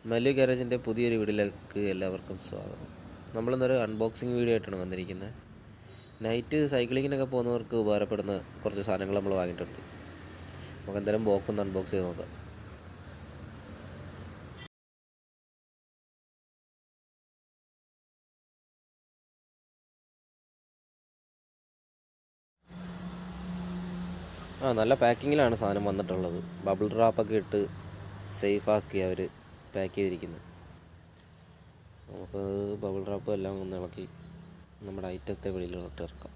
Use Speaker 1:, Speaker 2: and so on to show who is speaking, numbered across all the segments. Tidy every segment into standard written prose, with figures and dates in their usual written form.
Speaker 1: മല്ലു ഗാരേജിൻ്റെ പുതിയൊരു വീഡിയോയിലേക്ക് എല്ലാവർക്കും സ്വാഗതം. നമ്മളിന്നൊരു അൺബോക്സിങ് വീഡിയോ ആയിട്ടാണ് വന്നിരിക്കുന്നത്. നൈറ്റ് സൈക്ലിങ്ങിനൊക്കെ പോകുന്നവർക്ക് ഉപകാരപ്പെടുന്ന കുറച്ച് സാധനങ്ങൾ നമ്മൾ വാങ്ങിയിട്ടുണ്ട്. നമുക്ക് എന്തായാലും ബോക്സ് ഒന്ന് അൺബോക്സ് ചെയ്ത് നോക്കാം. നല്ല പാക്കിങ്ങിലാണ് സാധനം വന്നിട്ടുള്ളത്. ബബിൾ റാപ്പൊക്കെ ഇട്ട് സേഫാക്കി അവർ പാക്ക് ചെയ്തിരിക്കുന്നത്. നമുക്ക് ബബിൾ റാപ്പ് എല്ലാം ഒന്ന് ഇളക്കി നമ്മുടെ ഐറ്റത്തെ വെളിയിലോട്ട് ഇറക്കാം.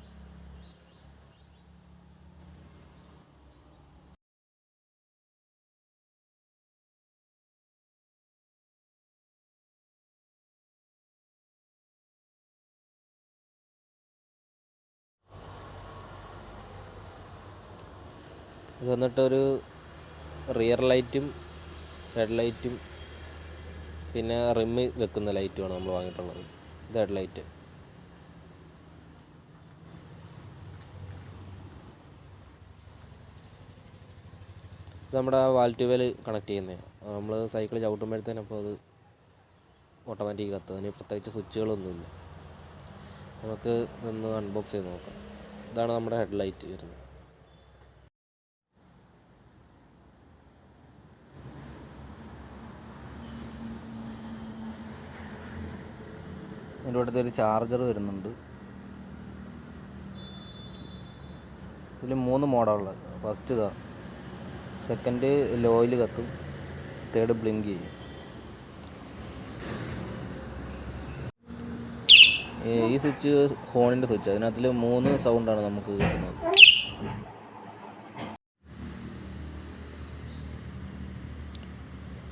Speaker 1: ഇത് വന്നിട്ടൊരു റിയർ ലൈറ്റും ഹെഡ് ലൈറ്റും പിന്നെ റിമ്മ് വെക്കുന്ന ലൈറ്റുമാണ് നമ്മൾ വാങ്ങിയിട്ടുള്ളത്. ഇത് ഹെഡ് ലൈറ്റ്. ഇത് നമ്മുടെ വാൽട്യൂബിൽ കണക്ട് ചെയ്യുന്നത്. നമ്മൾ സൈക്കിൾ ചവിട്ടുമ്പോഴത്തേനും അപ്പോൾ അത് ഓട്ടോമാറ്റിക് കത്തും. അതിന് പ്രത്യേകിച്ച് സ്വിച്ചുകളൊന്നുമില്ല. നമുക്ക് ഇതൊന്ന് അൺബോക്സ് ചെയ്ത് നോക്കാം. ഇതാണ് നമ്മുടെ ഹെഡ് ലൈറ്റ് വരുന്നത്. അതിൻ്റെ അടുത്തൊരു ചാർജർ വരുന്നുണ്ട്. ഇതിൽ 3 മോഡലുള്ളത്. ഫസ്റ്റ് ഇതാ, സെക്കൻഡ് ലോയിൽ കത്തും, തേർഡ് ബ്ലിങ്ക് ചെയ്യും. ഈ സ്വിച്ച് ഹോണിൻ്റെ സ്വിച്ച്. അതിനകത്തിൽ 3 സൗണ്ടാണ് നമുക്ക് കിട്ടുന്നത്.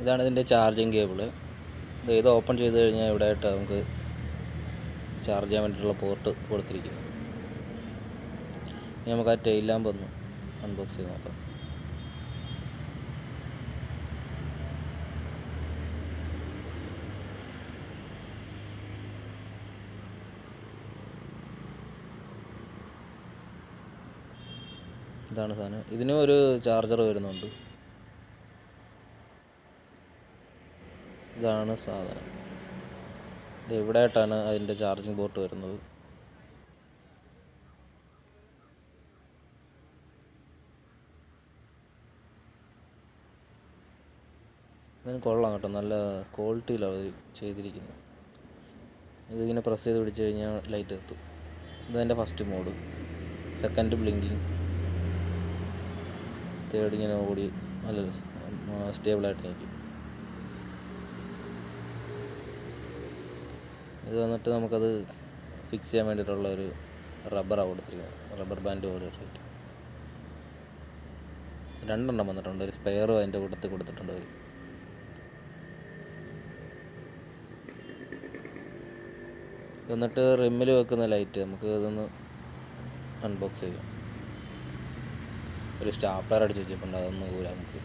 Speaker 1: ഇതാണ് ഇതിൻ്റെ ചാർജിങ് കേബിള്. ഇത് ഓപ്പൺ ചെയ്ത് കഴിഞ്ഞാൽ ഇവിടെ ആയിട്ട് നമുക്ക് ചാർജ് ചെയ്യാൻ വേണ്ടിയിട്ടുള്ള പോർട്ട് കൊടുത്തിരിക്കുന്നു. ഇനി നമുക്ക് ആ ടെയിൽ ലാമ്പ് ഒന്ന് അൺബോക്സ് ചെയ്ത് നോക്കാം. ഇതാണ് സാധനം. ഇതിനും ഒരു ചാർജർ വരുന്നുണ്ട്. ഇതാണ് സാധനം. ഇത് ഇവിടെ ആയിട്ടാണ് അതിൻ്റെ ചാർജിങ് പോർട്ട് വരുന്നത്. ഇതിന് കൊള്ളാം കേട്ടോ, നല്ല ക്വാളിറ്റിയിലാണ് ചെയ്തിരിക്കുന്നത്. ഇതിങ്ങനെ പ്രസ് ചെയ്ത് പിടിച്ച് കഴിഞ്ഞാൽ ലൈറ്റ് എത്തും. ഇതതിൻ്റെ first mode. Second blinking, third ഇങ്ങനെ ഓടി നല്ല സ്റ്റേബിളായിട്ട് നിൽക്കും. ഇത് വന്നിട്ട് നമുക്കത് ഫിക്സ് ചെയ്യാൻ വേണ്ടിയിട്ടുള്ള ഒരു റബ്ബറാണ് കൊടുത്തിരിക്കുന്നത്. റബ്ബർ ബാൻഡ് പോലെ ഇട്ടിട്ട് 2 എണ്ണം വന്നിട്ടുണ്ട്. ഒരു സ്പെയറും അതിൻ്റെ കൂട്ടത്തിൽ കൊടുത്തിട്ടുണ്ട്. എന്നിട്ട് റിമ്മിൽ വെക്കുന്ന ലൈറ്റ് നമുക്ക് ഇതൊന്ന് അൺബോക്സ് ചെയ്യാം. ഒരു സ്റ്റാപ്ലർ അടിച്ച് വെച്ചിട്ടുണ്ട്, അതൊന്ന് ഊരാം നമുക്ക്.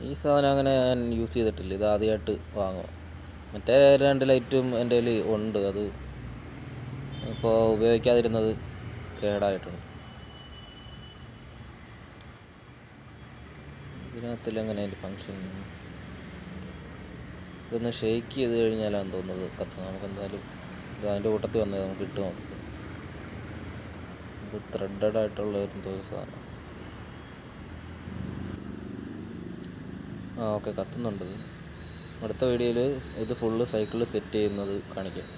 Speaker 1: ഈ സാധനം അങ്ങനെ ഞാൻ യൂസ് ചെയ്തിട്ടില്ല. ഇത് ആദ്യമായിട്ട് വാങ്ങുക. മറ്റേ 2 ലൈറ്റും എൻ്റെ കയ്യിൽ ഉണ്ട്. അത് ഇപ്പോൾ ഉപയോഗിക്കാതിരുന്നത് കേടായിട്ടുണ്ട്. ഇതിനകത്തിൽ എങ്ങനെ അതിൻ്റെ ഫങ്ഷൻ? ഇതൊന്ന് ഷെയ്ക്ക് ചെയ്ത് കഴിഞ്ഞാലാണ് തോന്നുന്നത് കത്തുന്നത്. നമുക്ക് എന്തായാലും ഇത് അതിൻ്റെ കൂട്ടത്തിൽ വന്നത് നമുക്ക് ഇട്ട് നോക്കാം. ഇത് ത്രെഡഡ് ആയിട്ടുള്ള എന്തോ സാധനം. ഓക്കെ, കത്തുന്നുണ്ട്. അടുത്ത വീഡിയോയിൽ ഇത് ഫുള്ള് സൈക്കിളിൽ സെറ്റ് ചെയ്യുന്നത് കാണിക്കാം.